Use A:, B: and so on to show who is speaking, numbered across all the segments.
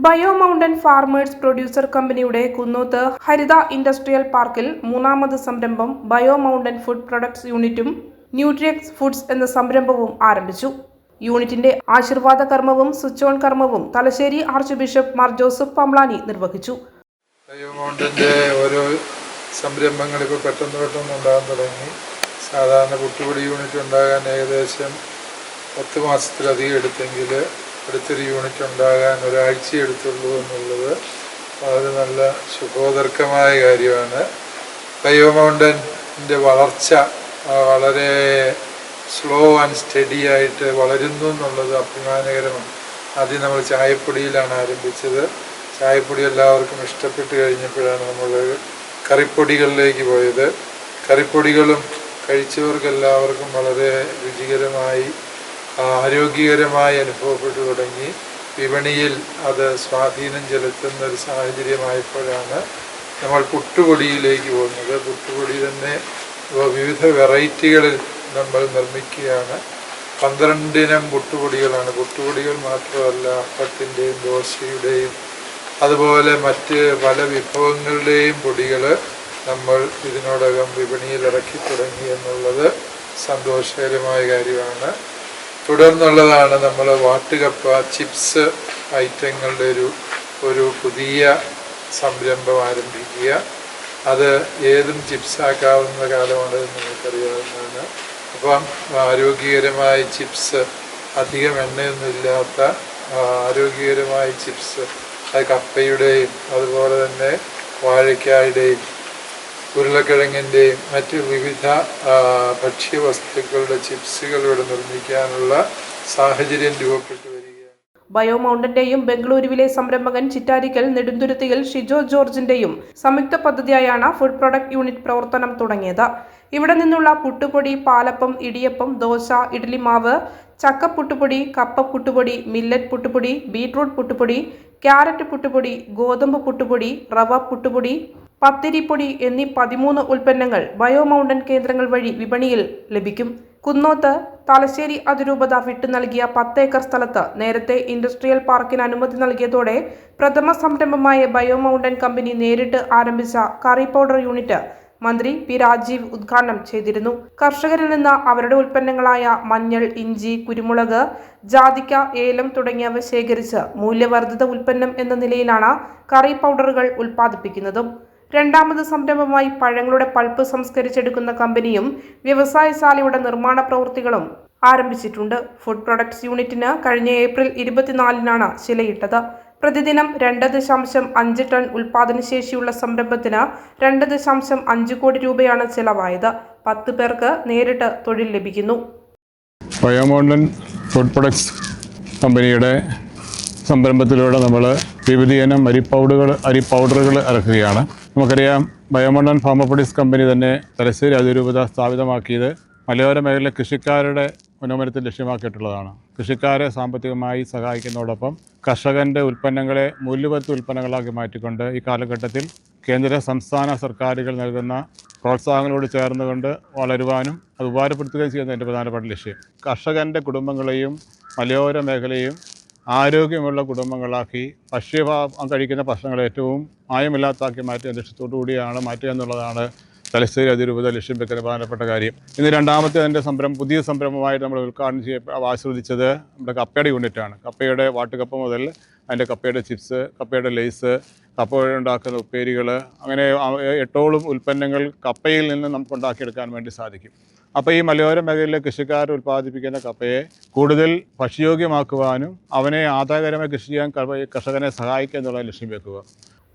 A: Bio mountain farmers producer കമ്പനിയുടെ കുന്നോത്ത് ഹരിത industrial പാർക്കിൽ മൂന്നാമത് സംരംഭം ബയോ മൗണ്ടൻ ഫുഡ് പ്രൊഡക്ട്സ് യൂണിറ്റും ന്യൂട്രിയക്സ് ഫുഡ്സ് എന്ന സംരംഭവും ആരംഭിച്ചു. യൂണിറ്റിന്റെ ആശീർവാദ കർമ്മവും സ്വിച്ച് ഓൺ കർമ്മവും Thalassery archbishop Mar Joseph Pamplany നിർവഹിച്ചു.
B: ബയോ മൗണ്ടന്റെ ഓരോ സംരംഭങ്ങൾ ഇപ്പോൾ പെട്ടെന്ന് ഉണ്ടാകാൻ തുടങ്ങി. സാധാരണ പുട്ടുപൊടി യൂണിറ്റ് ഉണ്ടാകാൻ ഏകദേശം 10 മാസത്തിലധികം എടുത്തെങ്കിൽ അടുത്തൊരു യൂണിറ്റ് ഉണ്ടാകാൻ ഒരാഴ്ച എടുത്തുള്ളൂ എന്നുള്ളത് വളരെ നല്ല ശുഭോദർക്കമായ കാര്യമാണ്. ബയോ മൗണ്ടൻ്റെ വളർച്ച വളരെ സ്ലോ ആൻഡ് സ്റ്റഡി ആയിട്ട് വളരുന്നു എന്നുള്ളത് അഭിമാനകരമാണ്. ആദ്യം നമ്മൾ ചായപ്പൊടിയിലാണ് ആരംഭിച്ചത്. ചായപ്പൊടി എല്ലാവർക്കും ഇഷ്ടപ്പെട്ട് കഴിഞ്ഞപ്പോഴാണ് നമ്മൾ കറിപ്പൊടികളിലേക്ക് പോയത്. കറിപ്പൊടികളും കഴിച്ചവർക്കെല്ലാവർക്കും വളരെ രുചികരമായി ആരോഗ്യകരമായി അനുഭവപ്പെട്ടു തുടങ്ങി. വിപണിയിൽ അത് സ്വാധീനം ചെലുത്തുന്ന ഒരു സാഹചര്യമായപ്പോഴാണ് നമ്മൾ പുട്ടുപൊടിയിലേക്ക് പോകുന്നത്. പുട്ടുപൊടി തന്നെ വിവിധ വെറൈറ്റികളിൽ നമ്മൾ നിർമ്മിക്കുകയാണ്. 12 ഇനം പുട്ടുപൊടികളാണ്. പുട്ടുപൊടികൾ മാത്രമല്ല, അപ്പത്തിൻ്റെയും ദോശയുടെയും അതുപോലെ മറ്റ് പല വിഭവങ്ങളുടെയും പൊടികൾ നമ്മൾ ഇതിനോടകം വിപണിയിൽ ഇറക്കി തുടങ്ങി എന്നുള്ളത് സന്തോഷകരമായ കാര്യമാണ്. തുടർന്നുള്ളതാണ് നമ്മൾ വാട്ടുകപ്പ ചിപ്സ് ഐറ്റങ്ങളുടെ ഒരു പുതിയ സംരംഭം ആരംഭിക്കുക. അത് ഏതും ചിപ്സാക്കാവുന്ന കാലമാണ് നമുക്കറിയാവുന്നതാണ്. അപ്പം ആരോഗ്യകരമായ ചിപ്സ്, അധികം എണ്ണയൊന്നും ഇല്ലാത്ത ആരോഗ്യകരമായ ചിപ്സ്, അത് കപ്പയുടെയും അതുപോലെ തന്നെ വാഴയ്ക്കായുടെയും ഉരുളക്കിഴങ്ങിൻ്റെയും മറ്റ് വിവിധ ഭക്ഷ്യവസ്തുക്കളുടെ ചിപ്സുകൾ ഇവിടെ നിർമ്മിക്കാനുള്ള സാഹചര്യം രൂപപ്പെട്ടു വരികയാണ്.
A: ബയോ മൗണ്ടന്റെയും ബംഗളൂരുവിലെ സംരംഭകൻ ചിറ്റാരിക്കൽ നെടുന്തുരുത്തിയിൽ ഷിജോ ജോർജിന്റെയും സംയുക്ത പദ്ധതിയായാണ് ഫുഡ് പ്രൊഡക്റ്റ് യൂണിറ്റ് പ്രവർത്തനം തുടങ്ങിയത്. ഇവിടെ നിന്നുള്ള പുട്ടുപൊടി, പാലപ്പം, ഇടിയപ്പം, ദോശ, ഇഡ്ഡലിമാവ്, ചക്കപ്പുട്ടുപൊടി, കപ്പ പുട്ടുപൊടി, മില്ലറ്റ് പുട്ടുപൊടി, ബീട്രൂട്ട് പുട്ടുപൊടി, ക്യാരറ്റ് പുട്ടുപൊടി, ഗോതമ്പ് പുട്ടുപൊടി, റവ പുട്ടുപൊടി, പത്തിരിപ്പൊടി എന്നീ 13 ഉൽപ്പന്നങ്ങൾ ബയോ മൗണ്ടൻ കേന്ദ്രങ്ങൾ വഴി വിപണിയിൽ ലഭിക്കും. കുന്നോത്ത് തലശ്ശേരി അതിരൂപത വിട്ടു നൽകിയ 10 ഏക്കർ സ്ഥലത്ത് നേരത്തെ ഇൻഡസ്ട്രിയൽ പാർക്കിന് അനുമതി നൽകിയതോടെ പ്രഥമ സംരംഭമായ ബയോ മൗണ്ടൻ കമ്പനി നേരിട്ട് ആരംഭിച്ച കറി പൗഡർ യൂണിറ്റ് മന്ത്രി പി രാജീവ് ഉദ്ഘാടനം ചെയ്തിരുന്നു. കർഷകരിൽ നിന്ന് അവരുടെ ഉൽപ്പന്നങ്ങളായ മഞ്ഞൾ, ഇഞ്ചി, കുരുമുളക്, ജാതിക്ക, ഏലം തുടങ്ങിയവ ശേഖരിച്ച് മൂല്യവർദ്ധിത ഉൽപ്പന്നം എന്ന നിലയിലാണ് കറി പൗഡറുകൾ ഉൽപ്പാദിപ്പിക്കുന്നതും. രണ്ടാമത് സംരംഭമായി പഴങ്ങളുടെ പൾപ്പ് സംസ്കരിച്ചെടുക്കുന്ന കമ്പനിയും വ്യവസായശാലയുടെ നിർമ്മാണ പ്രവൃത്തികളും ആരംഭിച്ചിട്ടുണ്ട്. ഫുഡ് പ്രൊഡക്ട്സ് യൂണിറ്റിന് കഴിഞ്ഞ ഏപ്രിൽ 24-നാണ് ശിലയിട്ടത്. പ്രതിദിനം 2.5 ടൺ ഉൽപ്പാദനശേഷിയുള്ള സംരംഭത്തിന് 2.5 കോടി രൂപയാണ് ചെലവായത്. 10 പേർക്ക് നേരിട്ട് തൊഴിൽ ലഭിക്കുന്നു.
C: ബയോ മൗണ്ടൻ ഫുഡ് പ്രൊഡക്ട്സ് കമ്പനിയുടെ സംരംഭത്തിലൂടെ നമ്മൾ വിവിധ ഇനം അരി പൗഡറുകൾ ഇറക്കുകയാണ്. നമുക്കറിയാം, bio mountain pharma produce company തന്നെ തലശ്ശേരി അതിരൂപത സ്ഥാപിതമാക്കിയത് മലയോര മേഖലയിലെ കൃഷിക്കാരുടെ ഉന്നമനത്തിൽ ലക്ഷ്യമാക്കിയിട്ടുള്ളതാണ്. കൃഷിക്കാരെ സാമ്പത്തികമായി സഹായിക്കുന്നതോടൊപ്പം കർഷകൻ്റെ ഉൽപ്പന്നങ്ങളെ മൂല്യവർദ്ധിത ഉൽപ്പന്നങ്ങളാക്കി മാറ്റിക്കൊണ്ട് ഈ കാലഘട്ടത്തിൽ കേന്ദ്ര സംസ്ഥാന സർക്കാരുകൾ നൽകുന്ന പ്രോത്സാഹനങ്ങളോട് ചേർന്നുകൊണ്ട് വളരുവാനും അത് ഉപകാരപ്പെടുത്തുകയും ചെയ്യുന്ന എൻ്റെ പ്രധാനപ്പെട്ട ലക്ഷ്യം. കർഷകൻ്റെ കുടുംബങ്ങളെയും മലയോര മേഖലയും ആരോഗ്യമുള്ള കുടുംബങ്ങളാക്കി കഴിക്കുന്ന ഭക്ഷണങ്ങൾ ഏറ്റവും മായമില്ലാത്താക്കി മാറ്റുക ലക്ഷ്യത്തോടു കൂടിയാണ് മാറ്റുക എന്നുള്ളതാണ് തലശ്ശേരി അതിരൂപത ലക്ഷ്യം വെക്കുന്ന പ്രധാനപ്പെട്ട കാര്യം. ഇന്ന് രണ്ടാമത്തെ എൻ്റെ പുതിയ സംരംഭമായിട്ട് നമ്മൾ ഉദ്ഘാടനം ആസ്വദിച്ചത് നമ്മുടെ കപ്പയുടെ യൂണിറ്റാണ്. കപ്പയുടെ വാട്ടുകപ്പ മുതൽ അതിൻ്റെ കപ്പയുടെ ചിപ്സ്, കപ്പയുടെ ലേസ്, കപ്പ ഉണ്ടാക്കുന്ന ഉപ്പേരികൾ, അങ്ങനെ 8ഓളം ഉൽപ്പന്നങ്ങൾ കപ്പയിൽ നിന്ന് നമുക്ക് ഉണ്ടാക്കിയെടുക്കാൻ വേണ്ടി സാധിക്കും. അപ്പോൾ ഈ മലയോര മേഖലയിലെ കൃഷിക്കാർ ഉൽപ്പാദിപ്പിക്കുന്ന കപ്പയെ കൂടുതൽ ഭക്ഷ്യയോഗ്യമാക്കുവാനും അവനെ ആദായകരമായി കൃഷി ചെയ്യാൻ കർഷകനെ സഹായിക്കുക എന്നുള്ള ലക്ഷ്യം വെക്കുക.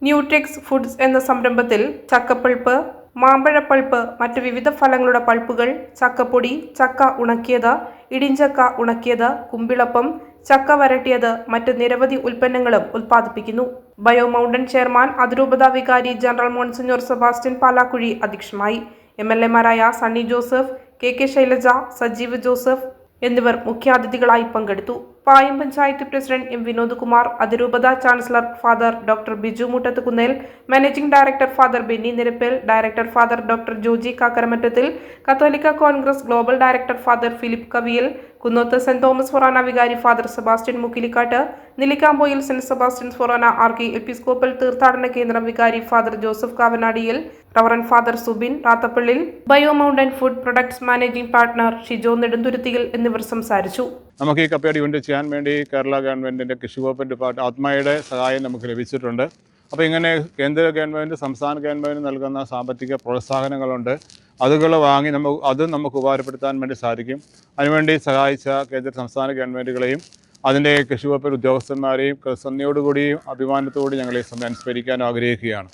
A: ന്യൂട്രിയക്സ് ഫുഡ്സ് എന്ന സംരംഭത്തിൽ ചക്കപ്പൾപ്പ്, മാമ്പഴപ്പൾപ്പ്, മറ്റ് വിവിധ ഫലങ്ങളുടെ പൾപ്പുകൾ, ചക്കപ്പൊടി, ചക്ക ഉണക്കിയത്, ഇടിഞ്ചക്ക ഉണക്കിയത്, കുമ്പിളപ്പം, ചക്ക വരട്ടിയത്, മറ്റ് നിരവധി ഉൽപ്പന്നങ്ങളും ഉൽപ്പാദിപ്പിക്കുന്നു. ബയോ മൗണ്ടൻ ചെയർമാൻ അതിരൂപത വികാരി ജനറൽ മോൺസിഞ്ഞോർ സെബാസ്റ്റ്യൻ പാലാക്കുഴി അധ്യക്ഷനായി. MLA മാരായ Sunny Joseph, KK Shailaja, Sajeev Joseph, എന്നിവർ മുഖ്യാതിഥികളായി പങ്കെടുത്തു. പായം പഞ്ചായത്ത് പ്രസിഡന്റ് എം വിനോദ് കുമാർ, അതിരൂപത chancellor father doctor Biju Muttathukunnel, managing director father Benny Nirappel, director father doctor Joji Kakkaramattathil, കത്തോലിക്ക congress global director father Philip Kaviyil, Kunnoth saint Thomas forane വികാരി father Sebastian Mukkilikkatt, Nellikkampoyil saint Sebastian's forane archiepiscopal തീർത്ഥാടന കേന്ദ്രം വികാരി father Joseph Kavanadiyil, reverend father Subin Rathappillil, bio mountain food products managing partner Shijo നെടുന്തുരുത്തിയിൽ എന്നിവർ സംസാരിച്ചു.
C: നമുക്ക് ഈ കപ്പയുടെ യൂണിറ്റ് ചെയ്യാൻ വേണ്ടി കേരള ഗവൺമെൻറ്റിൻ്റെ കൃഷി വകുപ്പ് ഡിപ്പാർട്ട്മെൻറ്റ് ആത്മയുടെ സഹായം നമുക്ക് ലഭിച്ചിട്ടുണ്ട്. അപ്പോൾ ഇങ്ങനെ കേന്ദ്ര ഗവൺമെൻറ് സംസ്ഥാന ഗവൺമെൻറ് നൽകുന്ന സാമ്പത്തിക പ്രോത്സാഹനങ്ങളുണ്ട്. അതുകൾ വാങ്ങി നമുക്ക് ഉപകാരപ്പെടുത്താൻ വേണ്ടി സാധിക്കും. അതിനുവേണ്ടി സഹായിച്ച കേന്ദ്ര സംസ്ഥാന ഗവൺമെൻറ്റുകളെയും അതിൻ്റെ കൃഷി വകുപ്പ് ഉദ്യോഗസ്ഥന്മാരെയും നന്ദിയോടുകൂടിയും അഭിമാനത്തോടും ഞങ്ങൾ ഈ സമയം അനുസ്മരിക്കാൻ ആഗ്രഹിക്കുകയാണ്.